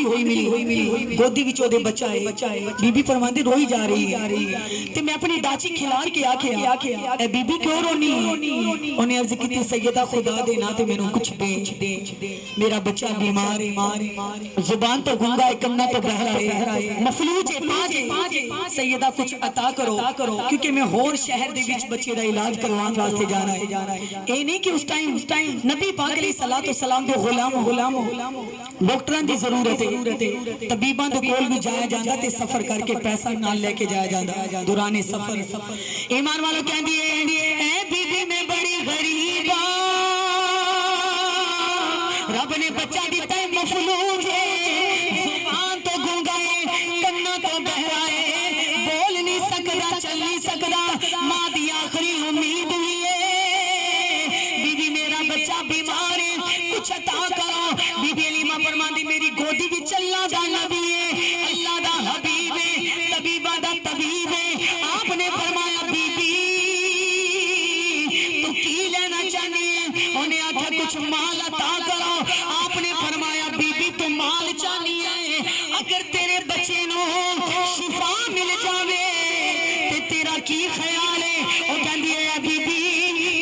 مانگدی ہوئی ملی گودی وچ اودے بچہ ہے بی بی فرماندی روئی جا رہی ہے تے میں اپنی ڈاچی کھلار کے آکھیا اے بی بی کیوں رونی انہیں عرض کی سیدہ خدا دے نا تے میرے کچھ دے میرا بچہ بیمار ہے زبان تو گنگا ہے کنا تو بہرا ہے مفلوج ہے پاج سیدہ کچھ عطا کرو کیونکہ میں ہور شہر دے وچ بچے دا علاج کروان واسطے جانا ہے اے نہیں کہ اس ٹائم نبی پاک علیہ الصلوۃ والسلام دے غلام ڈاکٹراں دی ضرورت ہے طبیباں دے کول بھی جایا جاندا تے سفر کر کے پیسہ نال لے کے جایا جاندا دوران سفر ایمان والا کہندی اے بی بی میں بڑی غریب رب نے بچہ دیتا ہے مفلوج ہے زبان تو گنگا ہے کنا تو بہرا ہے بول نہیں سکدا چل نہیں سکدا ماں دی آخری امید ہوئی ہے بی بی میرا بچہ بیمار ہے کچھ عطا کرو بی بی علیمہ فرماندی میری گودی بھی چلنا دا نبی ہے اللہ دا حبیب ہے طبیبہ دا طبیب ہے آپ نے فرمایا بی بی تو کی لینا چاہنی ہے انہیں آٹھا کچھ مال عطا کرو آپ نے فرمایا بی بی تو مال چاہنی ہے اگر تیرے بچے نو شفا مل جاوے تے تیرا کی خیال ہے وہ کہندی ہے بی بی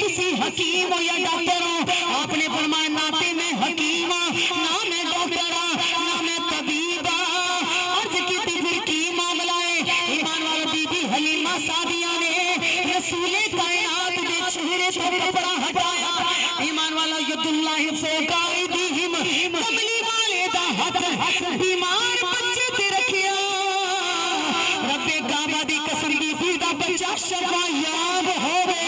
تسی حکیم ہو یا ڈاکٹر ہو آپ نے فرمایا نہ تے میں حکیم ہوں نہ میں ڈاکٹر ہوں نہ میں طبیب ہوں عرض کی تھی پھر کی معاملہ ہے ایمان والا بی بی حلیمہ سعدیہ نے رسول کائنات دے چہرے سے کپڑا ہٹایا ایمان والا ید اللہ فوق ایدیہم کملی والے دا ہاتھ بیمار بچے تے رکھیا رب کعبہ دی قسم بی بی دا بچہ شفا یاب ہوے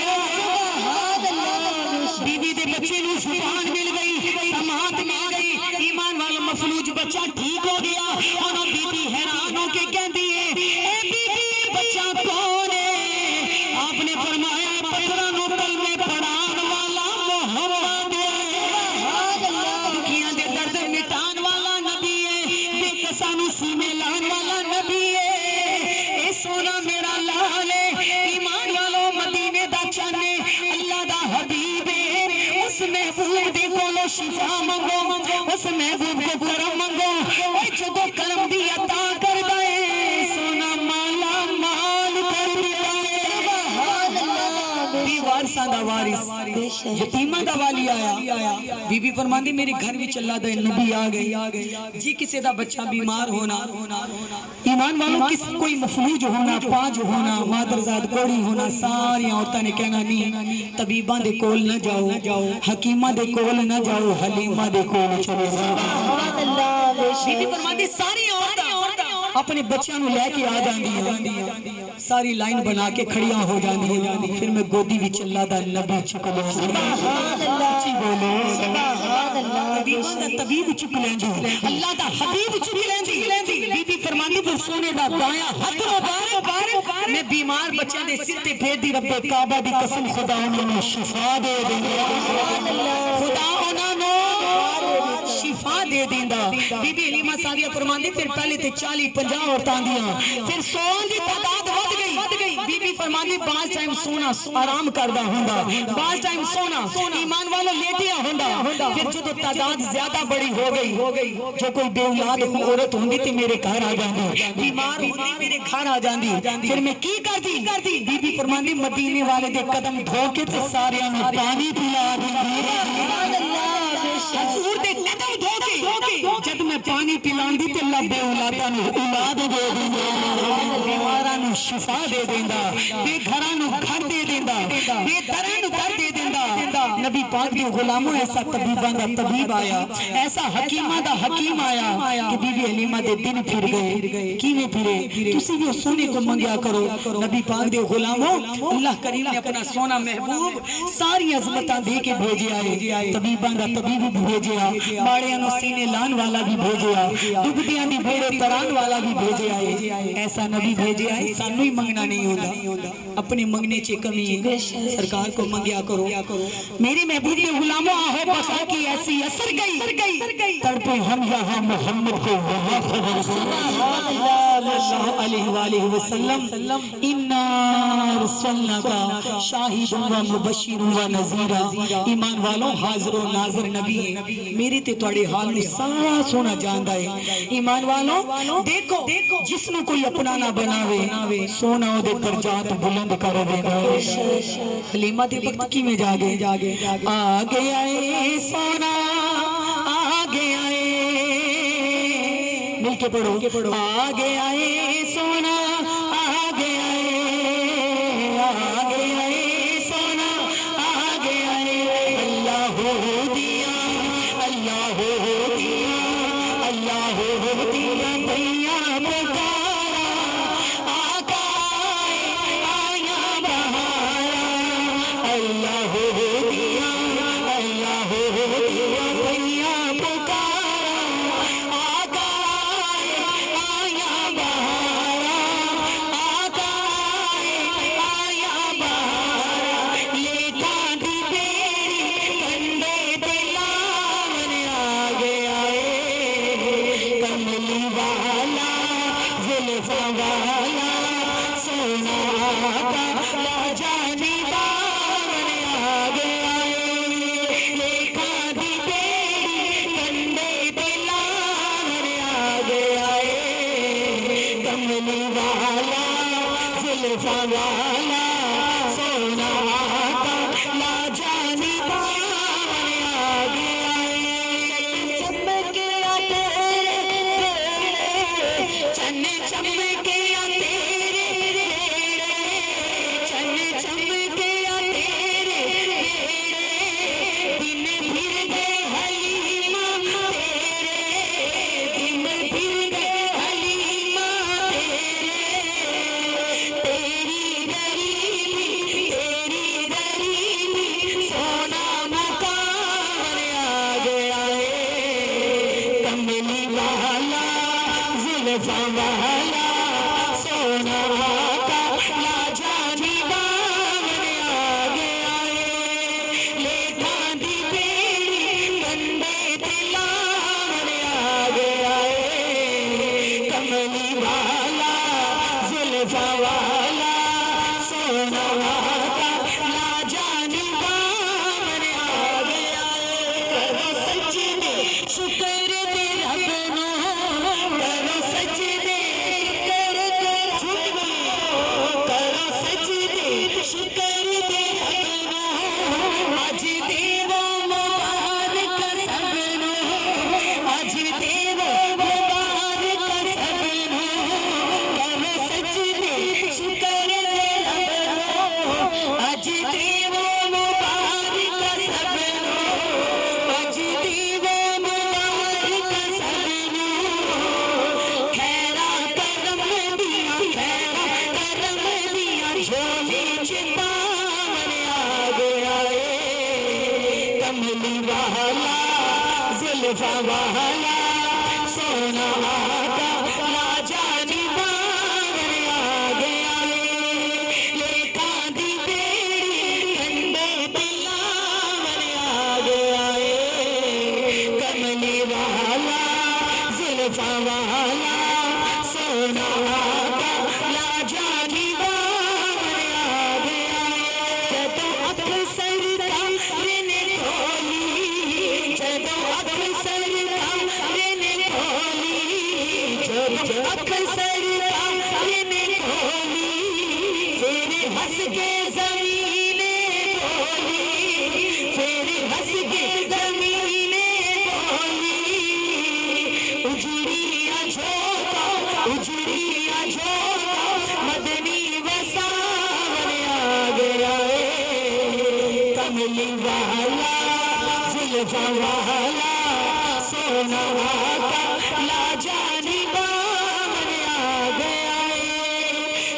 بی بی دے بچے نو زبان مل گئی سماعت مل گئی ایمان والا مفلوج بچہ ٹھیک ہو گیا اور بی بی حیران ہو کے کہندی ہے اے بی بی بچہ کون ہے آپ نے فرمایا پتھراں نو کلمے پڑھان والا محمد دکھیاں دے درد مٹان والا نبی ہے بے کساں نو سینے لان والا نبی ہے اے سونا میرا لال ہے ایمان والو مدینے دا چانے اللہ دا حبیب ہے اس محبوب دے کولو شفا منگو اس محبوب کو کرم منگو اے جدو کرم دی عطا کر دے سونا مالا مال کر دے بی وارثاں دا وارث یتیماں دا والی آیا بی بی فرماندی میرے گھر وچ اللہ دا نبی آ گئی جی کسی دا بچہ بیمار ہونا ایمان والوں کس کوئی مفلوج ہونا پاج ہونا مادرزاد کوڑی ہونا ساری عورتاں نے کہنا نہیں طبیباں دے کول نہ جاؤ حکیماں دے کول نہ جاؤ حلیمہ دے کول چلے جاؤ بی بی فرماندی ساری عورتاں اپنے بچیاں نو لے کے آ جاندی ساری لائن بنا کے کھڑیاں ہو جاندی پھر میں گودی وچ اللہ دا نبی چک لوں سچی بولو طبیباں دا طبیب چک لیندی اللہ دا حبیب چک لیندی بی بی فرماندی پر سونے دا دایاں ہاتھ مبارک میں بیمار بچیاں دے سر تے پھیر دی رب کعبہ دی قسم خدا انہاں نو شفا دے دیندا خدا انہاں نو شفا دے دیندا بی بی حلیمہ سعدیہ فرماندی پھر پہلے تے 40-50 عورتاں دیاں پھر 100 دی تعداد ود گئی بی بی فرماندی بعض ٹائم سونا آرام کردا ہوندا بعض ٹائم سونا ایمان والا لیٹیا ہوندا پھر جدو تعداد زیادہ بڑی ہو گئی جو کوئی بے اولاد عورت ہوندی تے میرے گھر آ جاندی بیمار ہوندی میرے گھر آ جاندی پھر میں کی کردی بی بی فرماندی مدینے والے دے قدم دھو کے تے ساریاں نوں پانی پلا دیندی حضور دے قدم دھو کے جد میں پانی پلاندی تے اللہ بے اولاداں نوں اولاد دے دیندا بیماراں نوں شفا دے دیندا بے گھراں نوں گھر دے دیندا بے دراں نوں در دے دیندا نبی پاک دے غلاموں ایسا طبیباں دا طبیب آیا ایسا حکیماں دا حکیم آیا کہ بی بی حلیمہ دے دن پھر گئے کیویں پھرے تسی بھی سونے کو منگیا کرو نبی پاک دے غلاموں اللہ کریم نے اپنا سونا محبوب ساری عظمتاں دے کے بھیجے آئے طبیباں دا طبیب بھیجیا باڑیاں نوں سینے لان والا بھی بھیجیا ڈبدیاں دی بھیڑے تران والا بھی بھیجے آئے ایسا نبی بھیجے آئے سانو ہی منگنا نہیں ہوتا، اپنے منگنے چے کمی ہے، سرکار کو منگیا کرو۔ میرے محبوب کے غلاموں آہو بخا کی ایسی اثر گئی، تڑپے ہم یہاں محمد کو وہاں خبر صلی اللہ علیہ وآلہ وسلم، اِنَّا رسولناکا شاہدن و مبشرن و نذیرا۔ ایمان والوں حاضر و ناظر نبی ہے، میرے تے توڑے حال میں سارا سونا جاندہ ہے۔ ایمان والوں دیکھو جس نے کوئی اپنا نہ بناوے، سونا دے پر جات بلند کر دے گا۔ حلیمہ دے وقت کی میں جاگے، آگے آئے سونا آگے آئے، مل کے پڑھو، آگے آئے سونا آگے آئے، آگے آئے سونا آگے آئے، اللہ ہو دیا، اللہ ہو دیا، اللہ ہو دیا، بھیا پکارا آقا آیا بہارا، اللہ ہو دیا، اللہ ہو دیا، بھیا پکارا آقا آیا بہارا، آقا آیا بہارا، یہ ٹھاڈی بیڑی کنڈے دلاون آگے آئے، کملی والا زلفاں والا سونا آقا لاجانی باون آگے آئے، یہ ٹھاڈی بیڑی کنڈے دلاون آگے آئے، کملی والا زلفاں والا سونا آقا لاجانی باون آگے آئے، چمکیا تیرے چن چمکیا تیرے بیڑے، چن چمکیا تیرے بیڑے، دن پھر گئے حلیمہ تیرے، دن پھر گئے حلیمہ تیرے، تیری غریبی سونا مکان آگے آئے، کملی والا زلفاں والا سونا آقا لاجانی باون آگے آئے، لے ٹھاڈی بیڑی کنڈے دلاون آگے آئے، کملی والا زلفاں والا سونا آقا لاجانی باون آگے آئے، کرو سجدے شکر دے رب نو، کرو سجدے کرو سجدے شکر دے رب نو، اج دیو مبارک سب نو، اج دیو مبارک سب نو، کرو سجدے شکر دے رب نو، اج دیو مبارک سب نو، اج دیو مبارک سب نو، خیرا کرم دیا، خیرا کرم دیا، جھولی چ پاون آگے آئے، کملی والا زلفاں والا سونا آقا لاجانی باون آگے آئے، لے ٹھاڈی بیڑی کنڈے دلاون آگے آئے، کملی والا زلفاں والا سونا آقا لاجانی باون آگے آئے، جدوں اکھ سرکار نے کھولی، جدوں اکھ سرکار نے کھولی، جدوں اکھ سرکار نے کھولی، پھر ہنس کے زمین بولی، پھر ہنس کے زمین بولی، اجڑیا جھوکا اجڑیا جھوکا مدنی وساون آگے آئے، کملی والا زلفاں والا سونا آقا لاجانی باون آگے آئے،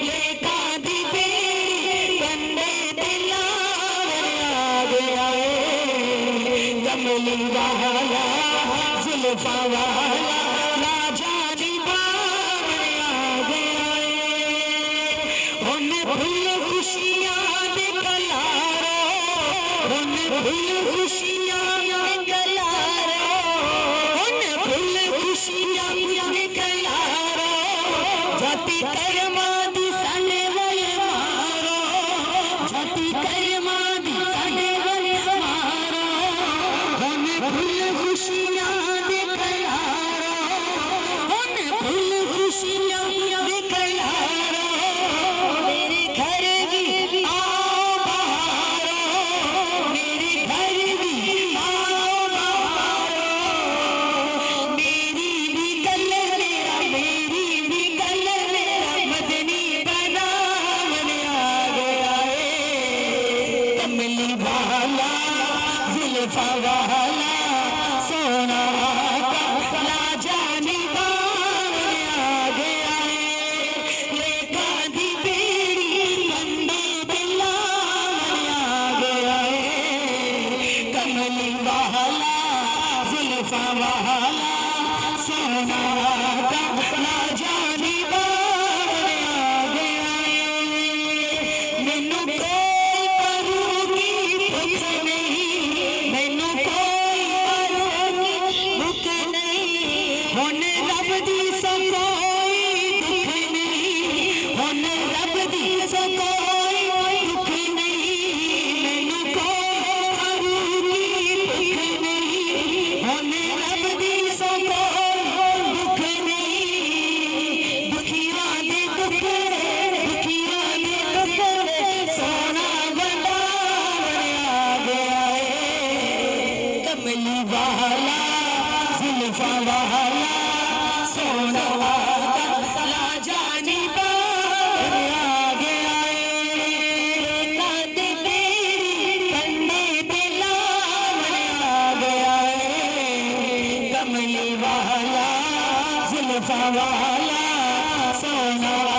لے ٹھاڈی بیڑی کنڈے دلاون آگے آئے، کملی والا زلفاں والا لاجانی باون آگے آئے، والا زلفا والا سونا